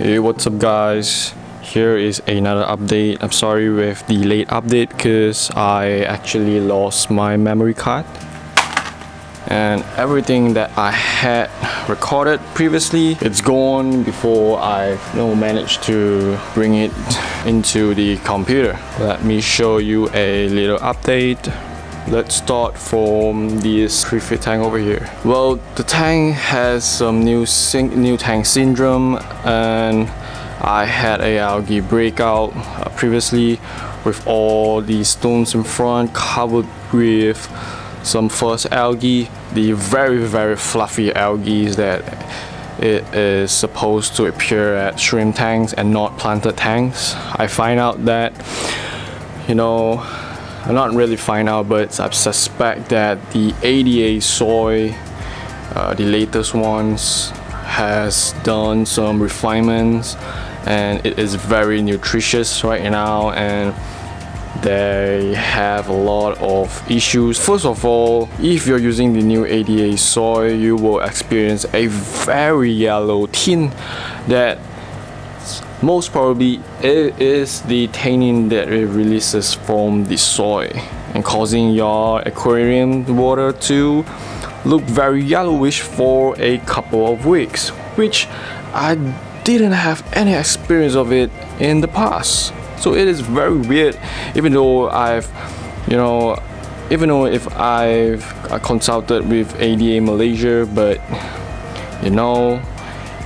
Hey, what's up guys? Here is another update. I'm sorry with the late update because I actually lost my memory card. And everything that I had recorded previously, it's gone before I managed to bring it into the computer. Let me show you a little update. Let's start from this 3-feet tank over here. Well, the tank has some new tank syndrome, and I had a algae breakout previously with all these stones in front covered with some first algae, the very fluffy algae that it is supposed to appear at shrimp tanks and not planted tanks. I find out that, I not really find out, but I suspect that the ADA soy, the latest ones, has done some refinements, and it is very nutritious right now, and they have a lot of issues. First of all, if you're using the new ADA soy, you will experience a very yellow tint that most probably it is the tannin that it releases from the soy and causing your aquarium water to look very yellowish for a couple of weeks, which I didn't have any experience of it in the past. So it is very weird, even though if I've consulted with ADA Malaysia, but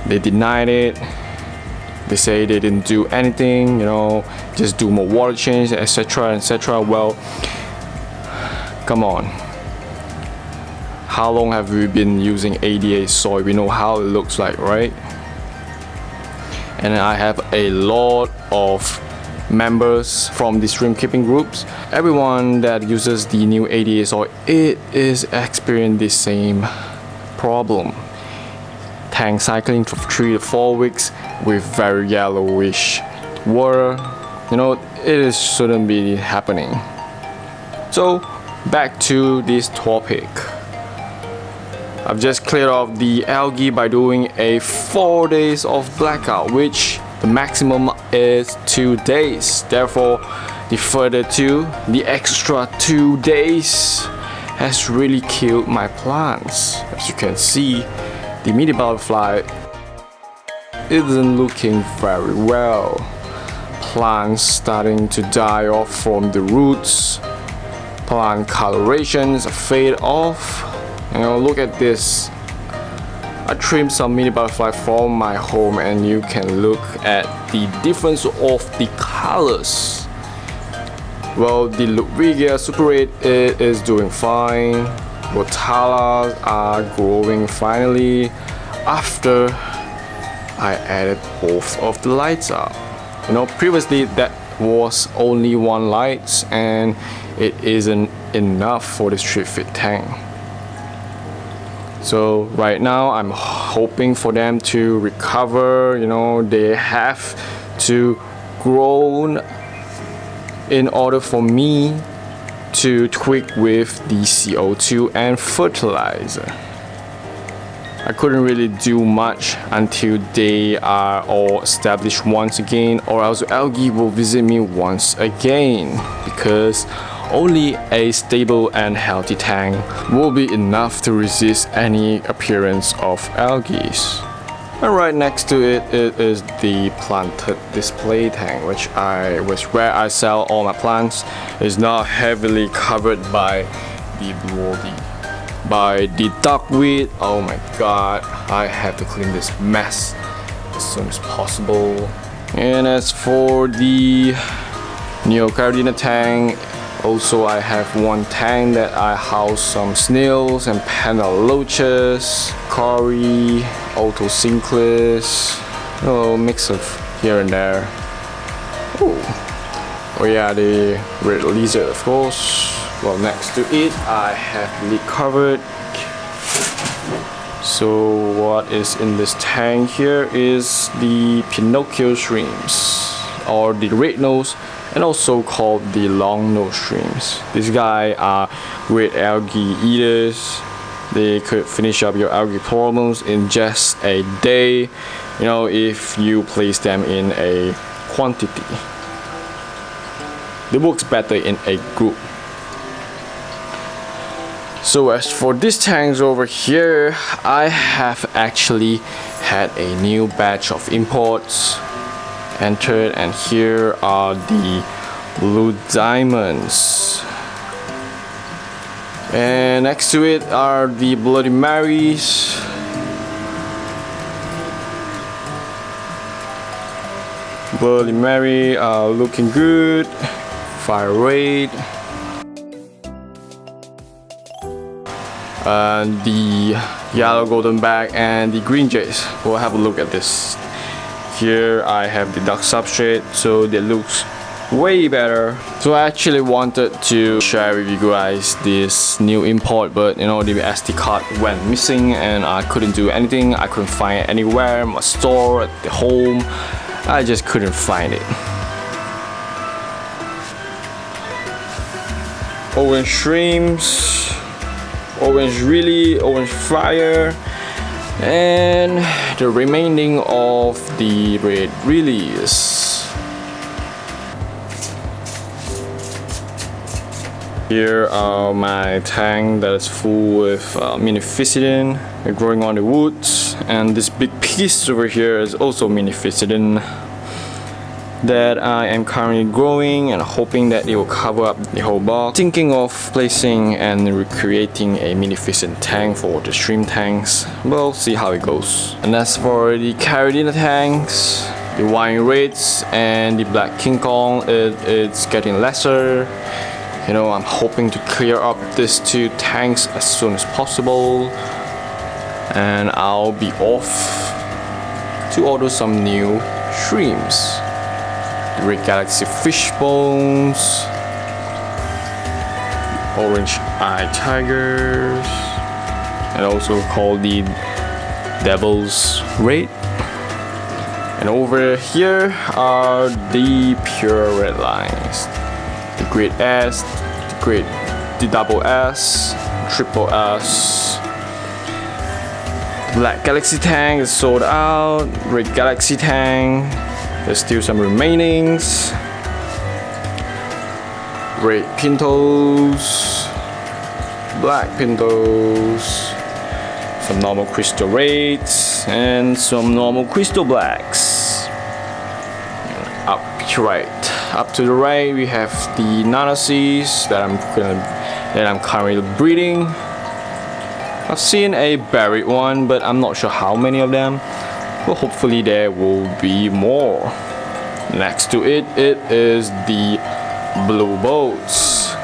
they denied it. They say they didn't do anything, just do more water change, etc. Well, come on. How long have we been using ADA soy? We know how it looks like, right? And I have a lot of members from the shrimp keeping groups. Everyone that uses the new ADA soy, it is experiencing the same problem. Tank cycling for 3 to 4 weeks with very yellowish water. It shouldn't be happening. So back to this topic. I've just cleared off the algae by doing a 4 days of blackout, which the maximum is 2 days. Therefore, the extra 2 days has really killed my plants. As you can see, the meaty butterfly isn't looking very well. Plants starting to die off from the roots. Plant colorations fade off. Look at this. I trimmed some mini butterfly from my home, and you can look at the difference of the colors. Well, the Ludwigia Super 8 is doing fine. Botalas are growing finally after I added both of the lights up. Previously that was only one light, and it isn't enough for this 3-feet tank. So right now I'm hoping for them to recover. They have to grow in order for me to tweak with the CO2 and fertilizer. I couldn't really do much until they are all established once again, or else algae will visit me once again, because only a stable and healthy tank will be enough to resist any appearance of algae. And right next to it is the planted display tank, where I sell all my plants. It's now heavily covered by the duckweed. Oh my god, I have to clean this mess as soon as possible. And as for the caridinas tank, also I have one tank that I house some snails and panda loaches, cory, autosynclus, mix of here and there. Oh yeah, the red lizard, of course. Well, next to it I have lid covered. So what is in this tank here is the Pinocchio shrimps, or the red nose, and also called the long nose shrimps. These guys are great algae eaters. They could finish up your algae problems in just a day, you know, if you place them in a quantity. It works better in a group. So as for these tanks over here, I have actually had a new batch of imports entered, and here are the blue diamonds. And next to it are the Bloody Marys. Bloody Mary are looking good. Fire rate. And the yellow golden bag and the green jays. We'll have a look at this. Here I have the dark substrate, so that looks way better. So I actually wanted to share with you guys this new import, but you know, the SD card went missing and I couldn't do anything. I couldn't find it anywhere, my store, at the home. I just couldn't find it. Orange shrimps, orange really, orange fire, and the remaining of the red release. Here are my tank that is full with minificidin growing on the woods, and this big piece over here is also minificidin that I am currently growing and hoping that it will cover up the whole box. Thinking of placing and recreating a minificidin tank for the shrimp tanks. We'll see how it goes. And as for the caridina tanks, the wine reds and the black King Kong, it's getting lesser. You know, I'm hoping to clear up these two tanks as soon as possible, and I'll be off to order some new shrimps. The Red Galaxy fish bones, orange eye tigers, and also called the Devil's Red. And over here are the pure red lines. The grade S, the double S, triple S. Black Galaxy tank is sold out. Red Galaxy tank, there's still some remainings. Red Pintos, black Pintos, some normal crystal reds, and some normal crystal blacks. Up to the right, we have the Nanaseas that I'm currently breeding. I've seen a buried one, but I'm not sure how many of them. But hopefully there will be more. Next to it, it is the blue boats.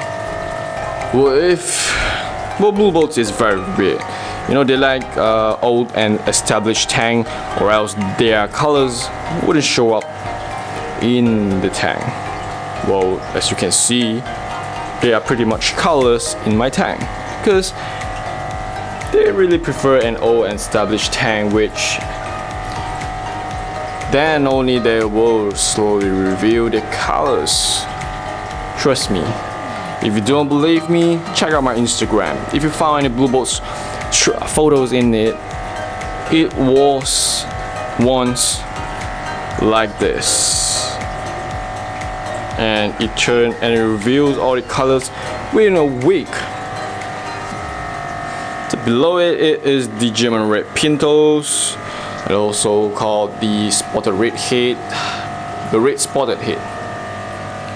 Well, blue boats is very weird. You know, they like old and established tank, or else their colors wouldn't show up in the tank. Well, as you can see, they are pretty much colorless in my tank, because they really prefer an old and established tank, which then only they will slowly reveal the colors. Trust me. If you don't believe me, check out my Instagram. If you found any blue boats photos in it, it was once like this. And it turned and it reveals all the colors within a week. So below it is the German red pintos, and also called the spotted red head, the red spotted head.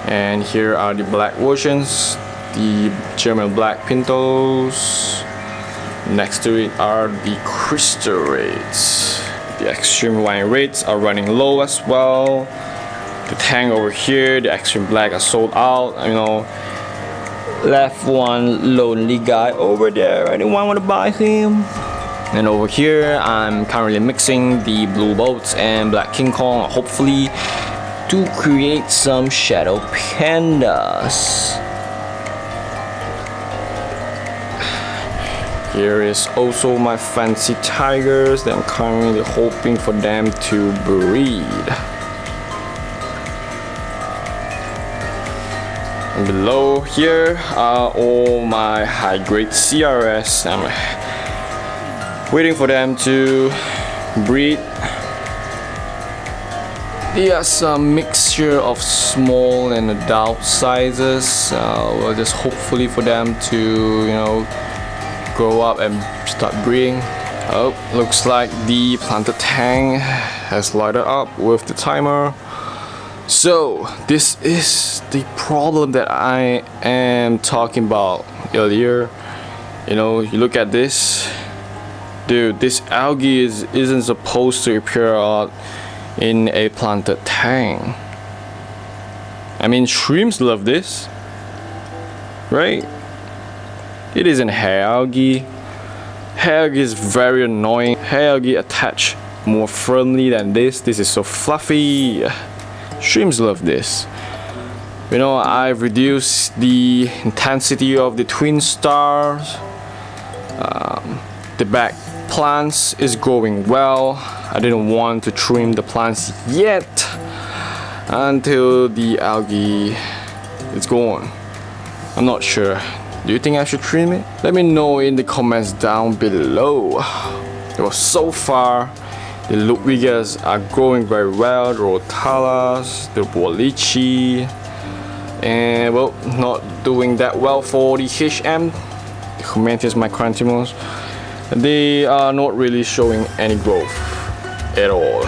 And here are the black versions, the German black pintos. Next to it are the crystal reds. The extreme wine reds are running low as well. The tank over here, the extreme black, are sold out. You know, left one lonely guy over there. Anyone want to buy him? And over here, I'm currently mixing the blue boats and black King Kong, hopefully to create some shadow pandas. Here is also my fancy tigers that I'm currently hoping for them to breed. And below here are all my high-grade CRS. I'm waiting for them to breed. They are some mixture of small and adult sizes. Well, just hopefully for them to, you know, grow up and start breeding. Oh, looks like the planted tank has lighted up with the timer. So this is the problem that I am talking about earlier. You know, you look at this, dude. This algae isn't supposed to appear out in a planted tank. I mean, shrimps love this, right? It isn't hair algae. Hair algae is very annoying. Hair algae attach more firmly than this. This is so fluffy. Shrimps love this. You know, I've reduced the intensity of the twin stars. The back plants is growing well. I didn't want to trim the plants yet until the algae is gone. I'm not sure. Do you think I should trim it? Let me know in the comments down below. Well, so far the Ludwigas are growing very well. The Rotalas, the Boalici, and well, not doing that well for the HM, the Humantis micranthemums. They are not really showing any growth at all.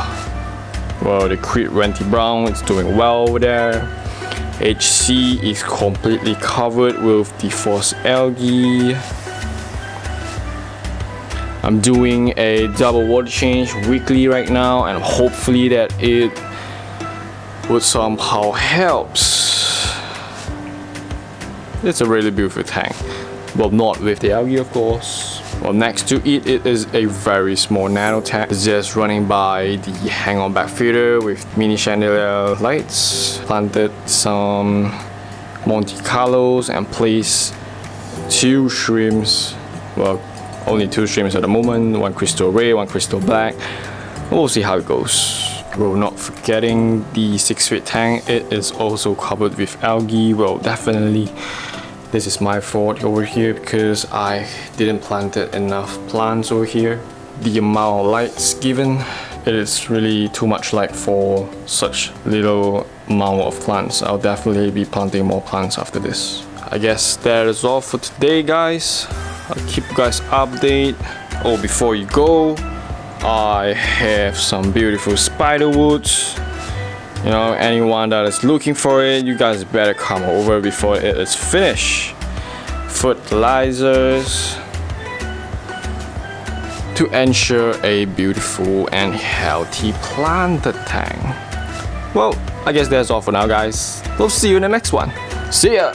Well, the Creed Renty Brown is doing well over there. HC is completely covered with the false algae. I'm doing a double water change weekly right now, and hopefully that it would somehow helps. It's a really beautiful tank. Well, not with the algae, of course. Well, next to it is a very small nano tank. It's just running by the hang-on back feeder with mini chandelier lights. Planted some Monte Carlos and placed 2 shrimps. Well, only 2 shrimps at the moment. 1 crystal red, 1 crystal black. We'll see how it goes. Well, not forgetting the 6-feet tank. It is also covered with algae. Well, definitely this is my fault over here because I didn't plant enough plants over here. The amount of lights given, it is really too much light for such little amount of plants. I'll definitely be planting more plants after this. I guess that is all for today, guys. I'll keep you guys updated. Oh, before you go, I have some beautiful spiderwoods. You know, anyone that is looking for it, you guys better come over before it is finished. Fertilizers to ensure a beautiful and healthy planted tank. Well, I guess that's all for now, guys. We'll see you in the next one. See ya!